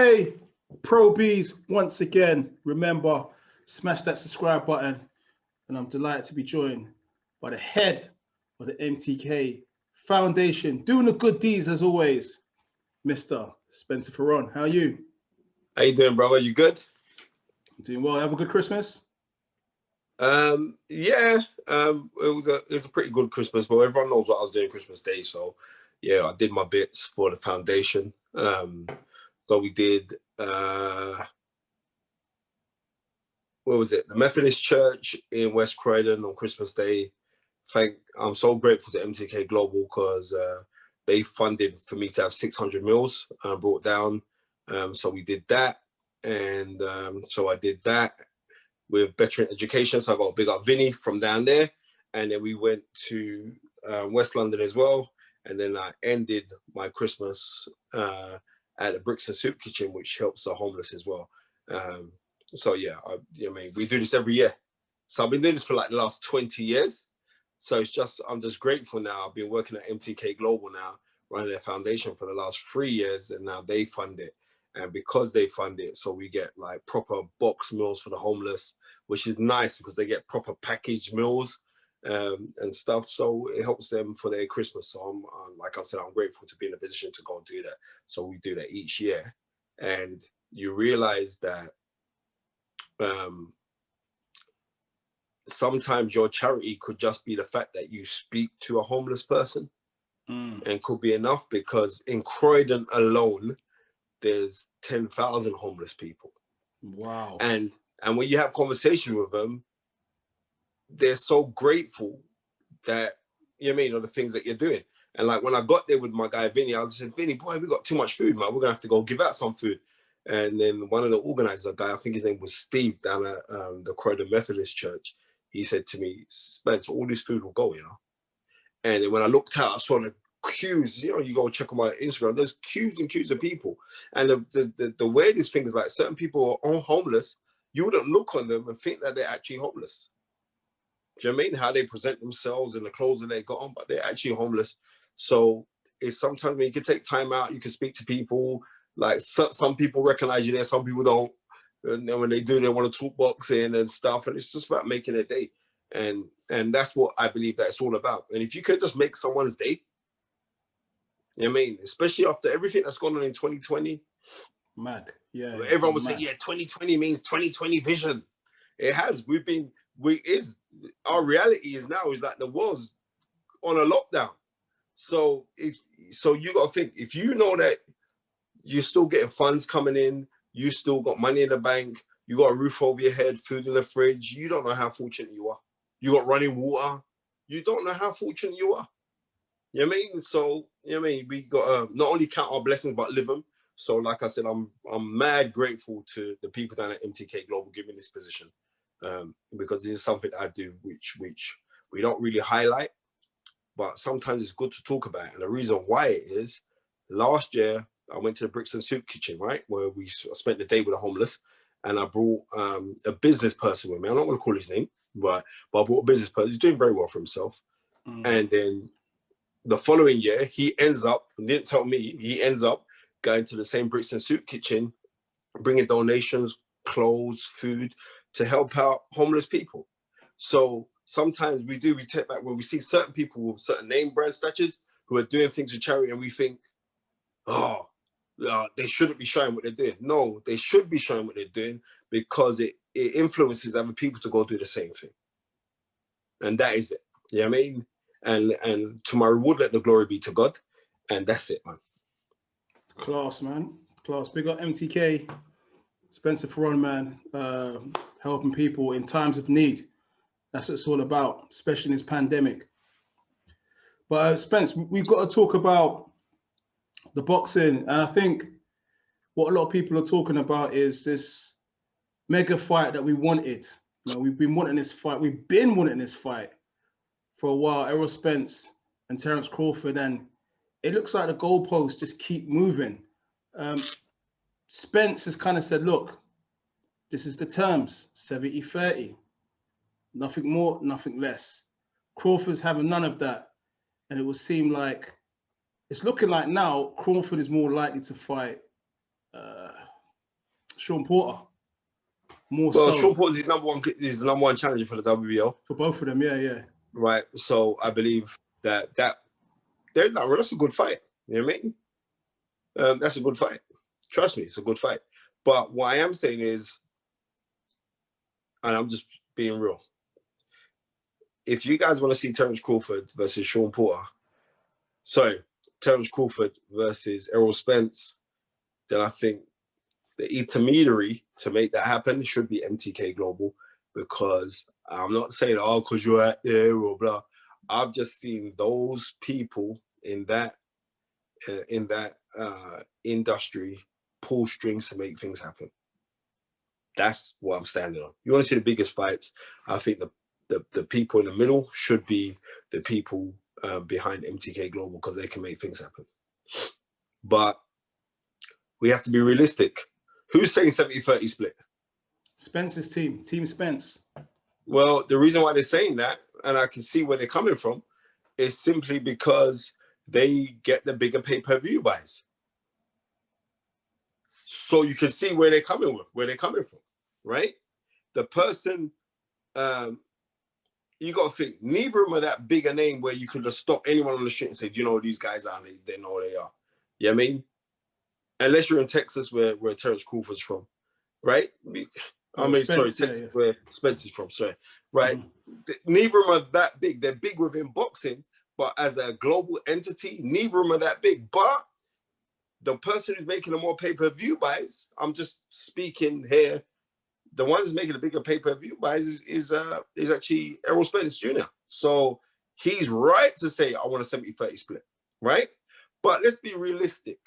Hey, Pro Bs, once again, remember, smash that subscribe button. And I'm delighted to be joined by the head of the MTK Foundation, doing the good deeds as always, Mr. Spencer Fearon. How are you? How you doing, brother? You good? I'm doing well. Have a good Christmas? Yeah. It was a pretty good Christmas, but everyone knows what I was doing Christmas Day. So yeah, I did my bits for the foundation. So we did what was it? The Methodist Church in West Croydon on Christmas Day. I'm so grateful to MTK Global because they funded for me to have 600 meals brought down. So we did that, and so I did that with veteran education. So I got a big up Vinny from down there, and then we went to West London as well. And then I ended my Christmas at the Bricks and Soup Kitchen, which helps the homeless as well. So yeah, I mean, we do this every year. So I've been doing this for like the last 20 years. So I'm just grateful now. I've been working at MTK Global now, running their foundation for the last 3 years, and now they fund it. And because they fund it, so we get like proper box meals for the homeless, which is nice because they get proper packaged meals and stuff. So it helps them for their Christmas. So like I said, I'm grateful to be in a position to go and do that. So we do that each year. And you realize that sometimes your charity could just be the fact that you speak to a homeless person and could be enough, because in Croydon alone, there's 10,000 homeless people. Wow. And when you have conversation with them, they're so grateful that, you know what I mean, or the things that you're doing. And like when I got there with my guy Vinny, I said, Vinny, boy, we got too much food, man. We're gonna have to go give out some food. And then one of the organizers, a guy, I think his name was Steve, down at the Croydon Methodist Church, he said to me, Spence, all this food will go, you know. And then when I looked out, I saw the queues. You know, you go check on my Instagram, there's queues and queues of people. And the weirdest thing is, like, certain people are homeless, you wouldn't look on them and think that they're actually homeless. Do you know what I mean? How they present themselves and the clothes that they got on, but they're actually homeless. So it's sometimes when you can take time out, you can speak to people. Like some people recognize you there, some people don't. And then when they do, they want to talk boxing and stuff. And it's just about making a day. And that's what I believe that it's all about. And if you could just make someone's day, you know what I mean? Especially after everything that's gone on in 2020. Mad. Yeah. Everyone was saying, yeah, 2020 means 2020 vision. It has. Our reality is now is that the world's on a lockdown. So you got to think, if you know that you're still getting funds coming in, you still got money in the bank, you got a roof over your head, food in the fridge, you don't know how fortunate you are. You got running water, you don't know how fortunate you are. You know what I mean? So, you know what I mean? We got to not only count our blessings, but live them. So like I said, I'm mad grateful to the people down at MTK Global giving this position, because this is something I do, which we don't really highlight, but sometimes it's good to talk about. And the reason why it is, last year, I went to the Bricks and Soup Kitchen, right, where we spent the day with the homeless, and I brought a business person with me. I'm not going to call his name, but I brought a business person. He's doing very well for himself. And then the following year, he ends up, didn't tell me, he ends up going to the same Bricks and Soup Kitchen, bringing donations, clothes, food, to help out homeless people. So sometimes we take back when we see certain people with certain name brand statures who are doing things with charity, and we think, oh, they shouldn't be showing what they're doing. No, they should be showing what they're doing, because it influences other people to go do the same thing. And that is it. You know what I mean? And to my reward, let the glory be to God. And that's it, man. Class, man. Class. Big up MTK, Spencer Fearon, man. Helping people in times of need. That's what it's all about, especially in this pandemic. But Spence, we've got to talk about the boxing. And I think what a lot of people are talking about is this mega fight that we wanted. You know, we've been wanting this fight. We've been wanting this fight for a while. Errol Spence and Terence Crawford. And it looks like the goalposts just keep moving. Spence has kind of said, look, this is the terms, 70-30. Nothing more, nothing less. Crawford's having none of that. And it will seem like, it's looking like now Crawford is more likely to fight Sean Porter. More Well, so Sean Porter is the number one challenger for the WBO. for both of them. Yeah. Right. So I believe that's a good fight. You know what I mean? That's a good fight. Trust me, it's a good fight. But what I am saying is, and I'm just being real, if you guys want to see Terence Crawford versus Sean Porter, Terence Crawford versus Errol Spence, then I think the intermediary to make that happen should be MTK Global, because I'm not saying, oh, because you're out there or blah. I've just seen those people in that industry pull strings to make things happen. That's what I'm standing on. You want to see the biggest fights? I think the people in the middle should be the people behind MTK Global, because they can make things happen. But we have to be realistic. Who's saying 70-30 split? Spence's team, Team Spence. Well, the reason why they're saying that, and I can see where they're coming from, is simply because they get the bigger pay-per-view buys. So you can see where they're coming from, right? The person, you got to think, neither of them are that big a name where you could just stop anyone on the street and say, do you know who these guys are? They know who they are. You know what I mean? Unless you're in Texas, where Terence Crawford's from, right? Texas, yeah. Where Spence is from, sorry. Right? Neither of them are that big. They're big within boxing, but as a global entity, neither of them are that big. But the person who's making the more pay-per-view buys, I'm just speaking here, the one who's making the bigger pay-per-view buys is actually Errol Spence Jr. So he's right to say, I want a 70-30 split, right? But let's be realistic.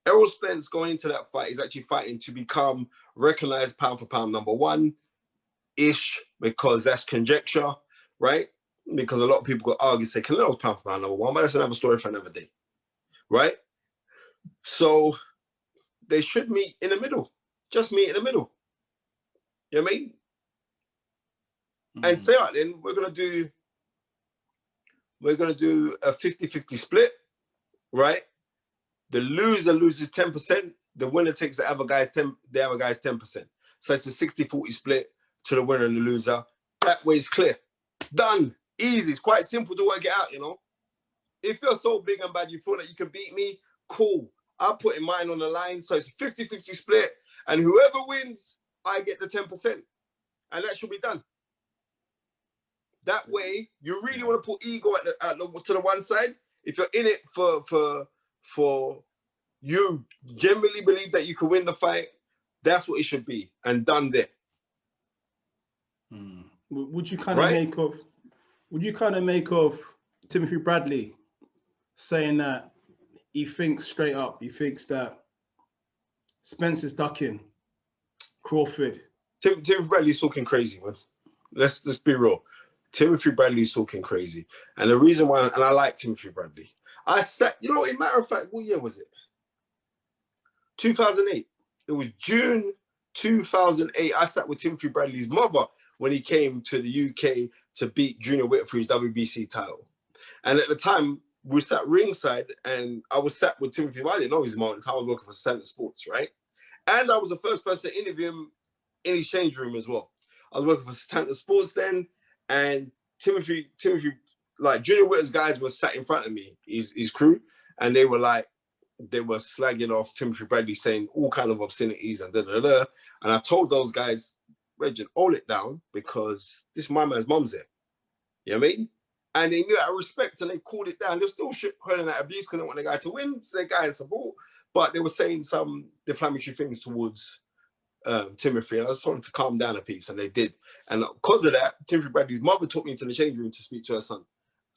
Errol Spence going into that fight is actually fighting to become recognized pound for pound number one-ish, because that's conjecture, right? Because a lot of people go argue, say Canelo's pound for pound number one, but that's another story for another day, right? So they should meet in the middle. Just meet in the middle. You know what I mean? And say, all right, then we're gonna do a 50-50 split, right? The loser loses 10%. The winner takes the other guy's 10%. So it's a 60-40 split to the winner and the loser. That way it's clear. It's done. Easy. It's quite simple to work it out, you know. If you're so big and bad you feel that you can beat me, cool. I'm putting mine on the line. So it's a 50-50 split. And whoever wins, I get the 10%. And that should be done. That way, you really want to put ego to the one side. If you're in it for you generally believe that you can win the fight, that's what it should be, and done there. Would you kind of make of Timothy Bradley saying that he thinks straight up, he thinks that Spence is ducking Crawford? Timothy Bradley's talking crazy, man. Let's be real. Timothy Bradley's talking crazy. And the reason why, and I like Timothy Bradley. I sat, you know, in matter of fact, what year was it? 2008. It was June 2008. I sat with Timothy Bradley's mother when he came to the UK to beat Junior Whitt for his WBC title. And at the time, we sat ringside, and I was sat with Timothy. I didn't know his mom at the time. I was working for Standard Sports, right? And I was the first person to interview him in his change room as well. I was working for Standard Sports then, and Timothy, like Junior Whitt's guys were sat in front of me, his crew, and they were slagging off Timothy Bradley, saying all kind of obscenities and da-da-da. And I told those guys, Regin, hold it down, because this is my man's mum's here. You know what I mean? And they knew out of respect, and they called it down. They're still calling that abuse because they want the guy to win, so the guy in support. But they were saying some defamatory things towards Timothy, and I just told them to calm down a piece, and they did. And because of that, Timothy Bradley's mother took me into the change room to speak to her son.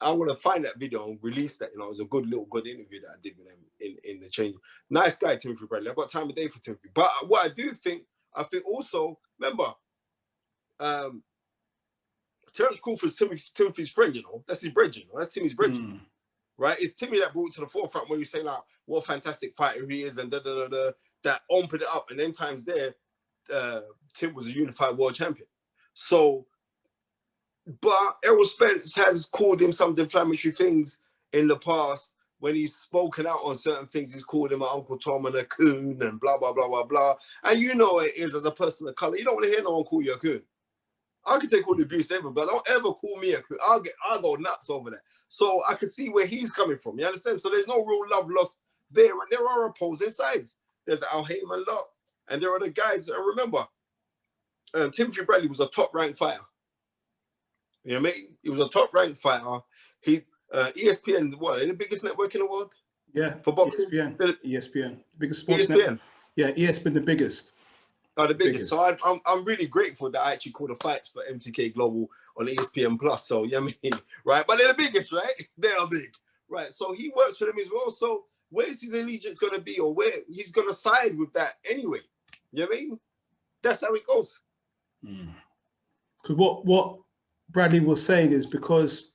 I want to find that video and release that. You know, it was a good interview that I did with him in the change room. Nice guy, Timothy Bradley. I've got time of day for Timothy. But what I do think, also, remember, Terence Crawford's Timothy's friend, you know. That's his brethren. That's Timmy's brethren. Right? It's Timmy that brought it to the forefront when you say, like, what a fantastic fighter he is, and da-da-da-da, that opened it up. And then times there, Tim was a unified world champion. So, but Errol Spence has called him some defamatory things in the past when he's spoken out on certain things, he's called him an Uncle Tom and a coon and blah, blah, blah, blah, blah. And you know it is as a person of color. You don't want to hear no one call you a coon. I can take all the abuse ever, but don't ever call me a coon. I'll go nuts over that. So I can see where he's coming from. You understand? So there's no real love lost there. And there are opposing sides. There's the Al Heyman lot. And there are the guys. And remember, Timothy Bradley was a top-ranked fighter. You know what I mean? He was a top-ranked fighter. He ESPN, what, the biggest network in the world? Yeah, for boxing. ESPN, biggest sports ESPN. network. Yeah, ESPN, the biggest. Oh, the biggest. So I'm really grateful that I actually call the fights for MTK Global on ESPN Plus. So you know what I mean, right? But they're the biggest, right? They are big, right? So he works for them as well. So where's his allegiance going to be, or where he's going to side with that anyway? You know what I mean? That's how it goes. Because what Bradley was saying is because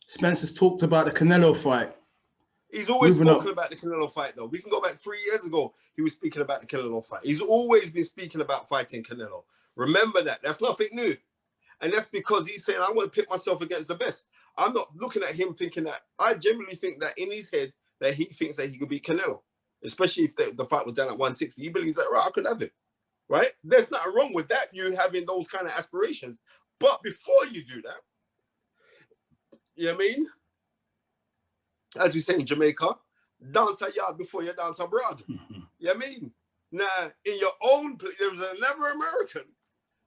Spence has talked about the Canelo fight. He's always spoken about the Canelo fight, though. We can go back 3 years ago. He was speaking about the Canelo fight. He's always been speaking about fighting Canelo. Remember that. That's nothing new. And that's because he's saying, I want to pit myself against the best. I'm not looking at him thinking that. I generally think that in his head, that he thinks that he could beat Canelo, especially if the fight was done at 160. He believes that, right, I could have it, right? There's nothing wrong with that, you having those kind of aspirations. But before you do that, you know what I mean? As we say in Jamaica, dance a yard before you dance abroad. You know what I mean? Now, in your own place, there was another American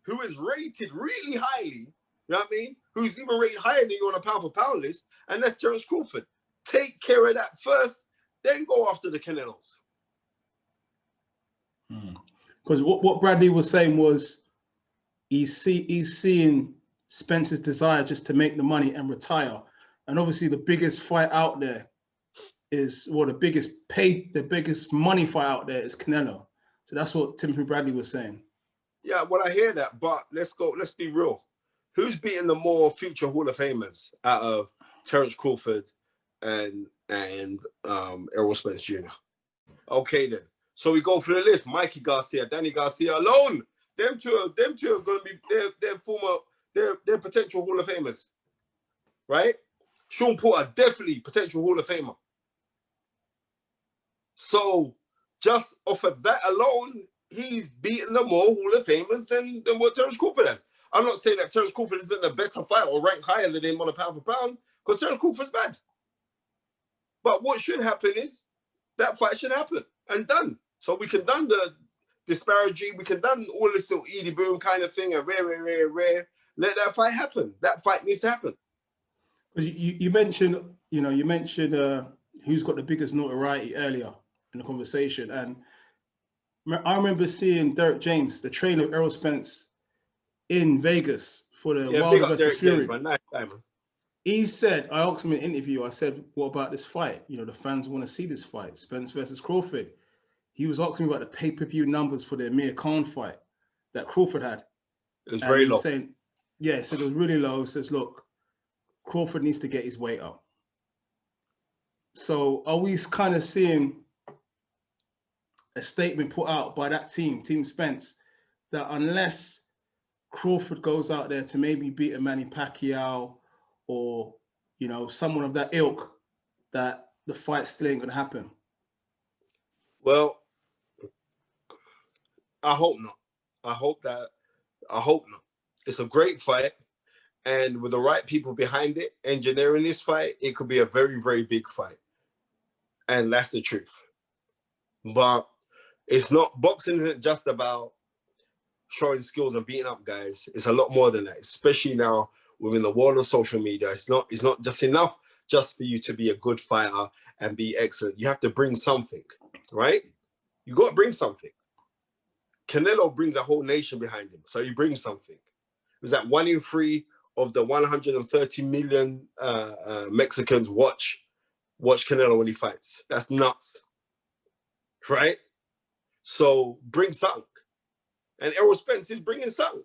who is rated really highly, you know what I mean? Who's even rated higher than you on a pound-for-pound list, and that's Terence Crawford. Take care of that first, then go after the Canelos. Because what Bradley was saying was he's seeing Spence's desire just to make the money and retire. And obviously the biggest fight out there is, well, the biggest money fight out there is Canelo. So that's what Timothy Bradley was saying. Yeah, well, I hear that, but let's be real. Who's beating the more future Hall of Famers out of Terence Crawford and Errol Spence Jr.? Okay, then. So we go through the list. Mikey Garcia, Danny Garcia alone. Them two are going to be their potential Hall of Famers, right? Sean Porter, definitely potential Hall of Famer. So just off of that alone, he's beaten the more Hall of Famers than what Terence Crawford has. I'm not saying that Terence Crawford isn't a better fighter or ranked higher than him on a pound for pound, because Terence Crawford's bad. But what should happen is that fight should happen and done. So we can done the disparaging, we can done all this little Edie Boom kind of thing, and rare. Let that fight happen. That fight needs to happen. You mentioned who's got the biggest notoriety earlier in the conversation, and I remember seeing Derek James, the trainer of Errol Spence, in Vegas for the Wilder versus Fury. Nice guy, man. He said, I asked him in an interview, I said, what about this fight? You know, the fans want to see this fight, Spence versus Crawford. He was asking me about the pay-per-view numbers for the Amir Khan fight that Crawford had. It was very low. Saying, yeah, so it was really low. He says, look, Crawford needs to get his weight up. So are we kind of seeing a statement put out by that Team Spence, that unless Crawford goes out there to maybe beat a Manny Pacquiao or, you know, someone of that ilk, that the fight still ain't going to happen? Well, I hope not. I hope not. It's a great fight. And with the right people behind it, engineering this fight, it could be a very, very big fight. And that's the truth. But it's not, boxing isn't just about showing skills and beating up guys. It's a lot more than that, especially now within the world of social media. It's not just enough just for you to be a good fighter and be excellent. You have to bring something, right? You got to bring something. Canelo brings a whole nation behind him. So he brings something. It was that 1 in 3 of the 130 million Mexicans watch Canelo when he fights. That's nuts, right? So bring something. And Errol Spence is bringing something.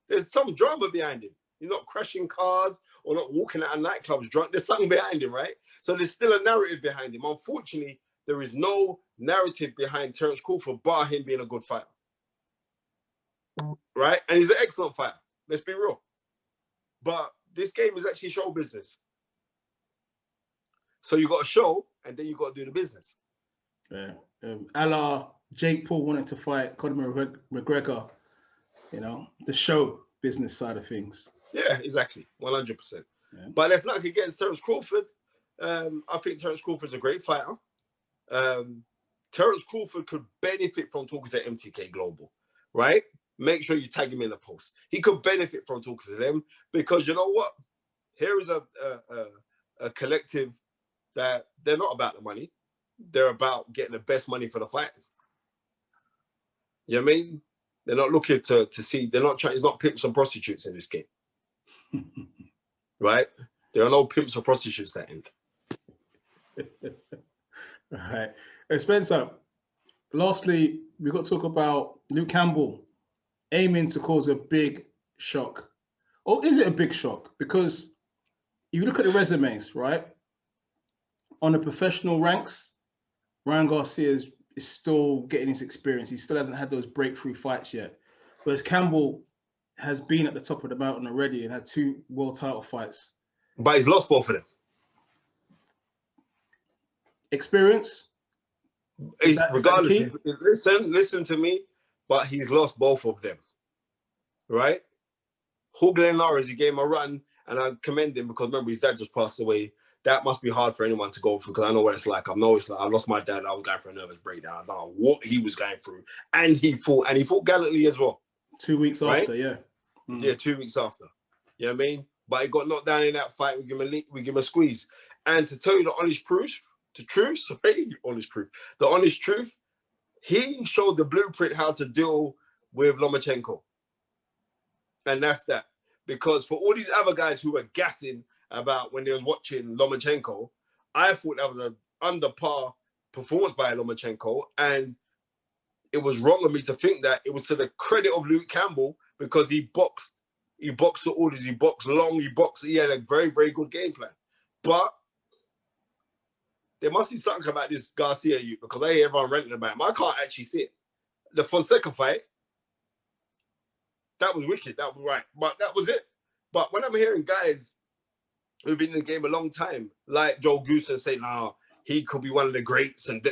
There's some drama behind him. He's not crashing cars or not walking out of nightclubs drunk. There's something behind him, right? So there's still a narrative behind him. Unfortunately, there is no narrative behind Terence Crawford bar him being a good fighter, right? And he's an excellent fighter. Let's be real. But this game is actually show business. So you got to show, and then you got to do the business. Yeah. A la Jake Paul wanted to fight Conor McGregor, you know, the show business side of things. Yeah, exactly. 100%. Yeah. But let's not against Terence Crawford. I think Terence Crawford's a great fighter. Terence Crawford could benefit from talking to MTK Global, right? Make sure you tag him in the post. He could benefit from talking to them because you know what? Here is a collective that they're not about the money. They're about getting the best money for the fighters. You know what I mean? They're not looking to see, they're not trying, it's not pimps and prostitutes in this game. Right? There are no pimps or prostitutes that end. All right. Hey, Spencer, lastly, we've got to talk about Luke Campbell aiming to cause a big shock. Or is it a big shock? Because if you look at the resumes, right? On the professional ranks, Ryan Garcia is still getting his experience. He still hasn't had those breakthrough fights yet. Whereas Campbell has been at the top of the mountain already and had 2 world title fights. But he's lost both of them. Experience? Regardless, listen to me, but he's lost both of them. Right? Hugh Glenn-Lawrence, he gave him a run, and I commend him because remember his dad just passed away. That must be hard for anyone to go through because I know what it's like. I know it's like I lost my dad. I was going for a nervous breakdown. I don't know what he was going through, and he fought gallantly as well. 2 weeks after, yeah. Yeah, 2 weeks after. You know what I mean? But he got knocked down in that fight. We give him a squeeze. And to tell you the honest truth, the honest truth, he showed the blueprint how to deal with Lomachenko. And that's that. Because for all these other guys who were gassing about when they was watching Lomachenko, I thought that was an under par performance by Lomachenko. And it was wrong of me to think that. It was to the credit of Luke Campbell because he boxed the orders, he boxed long, he had a very, very good game plan. But there must be something about this Garcia youth because I hear everyone ranting about him. I can't actually see it. The Fonseca fight, that was wicked, that was right. But that was it. But when I'm hearing guys who've been in the game a long time, like Joe Goosen saying, nah, he could be one of the greats. And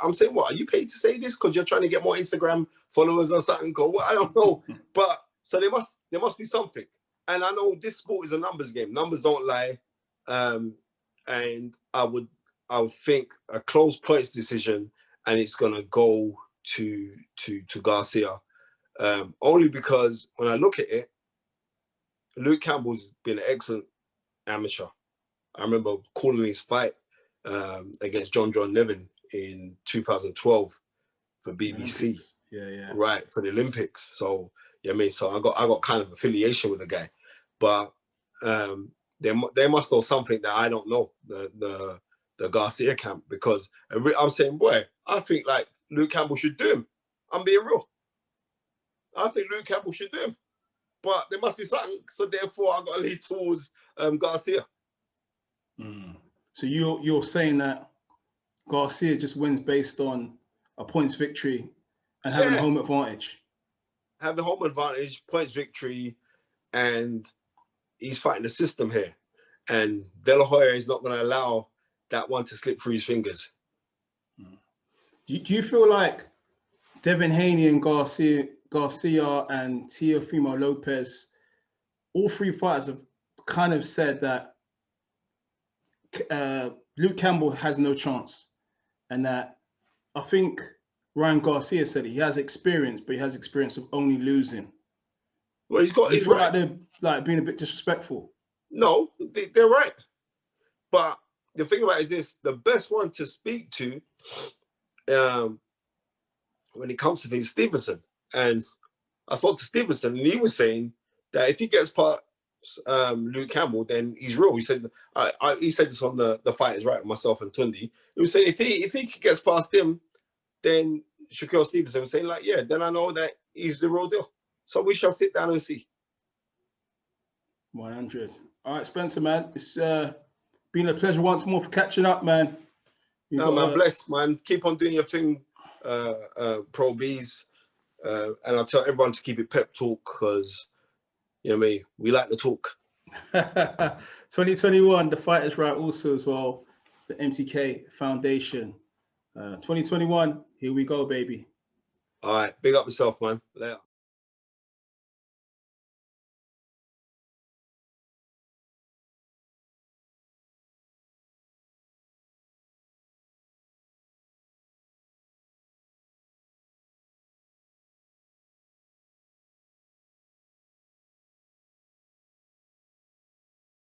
I'm saying, what, are you paid to say this because you're trying to get more Instagram followers or something? Or what? I don't know. But so there must be something. And I know this sport is a numbers game. Numbers don't lie. And I would think a close points decision, and it's gonna go to Garcia. Only because when I look at it, Luke Campbell's been an excellent amateur. I remember calling his fight against John Nevin in 2012 for BBC. Yeah. Right, for the Olympics. So yeah, I mean, so I got kind of affiliation with the guy, but they must know something that I don't know. The Garcia camp, because I'm saying, boy, I think like Luke Campbell should do him. I'm being real. I think Luke Campbell should do him, but there must be something. So therefore, I got to lean towards Garcia. So you're saying that Garcia just wins based on a points victory and having a home advantage. Having home advantage, points victory, and he's fighting the system here. And De La Hoya is not going to allow that one to slip through his fingers. Do you feel like Devin Haney and Garcia and Teofimo Lopez, all 3 fighters have kind of said that Luke Campbell has no chance, and that I think Ryan Garcia said he has experience, but he has experience of only losing. Well, he's right. Like they're like being a bit disrespectful. No, they're right. But the thing about it is this: the best one to speak to when it comes to things, Stevenson. And I spoke to Stevenson, and he was saying that if he gets past Luke Campbell, then he's real. He said he said this on the Fighters Right, myself and Tundi. He was saying if he gets past him, then Shaquille Stevenson was saying like, yeah, then I know that he's the real deal. So we shall sit down and see. 100. All right, Spencer, man, it's been a pleasure once more for catching up, man. Man, bless, man. Keep on doing your thing, Pro Bs. And I'll tell everyone to keep it pep talk because, you know what I mean, we like to talk. 2021, the Fighters Right also as well. the MTK Foundation. 2021, here we go, baby. All right, big up yourself, man. Later.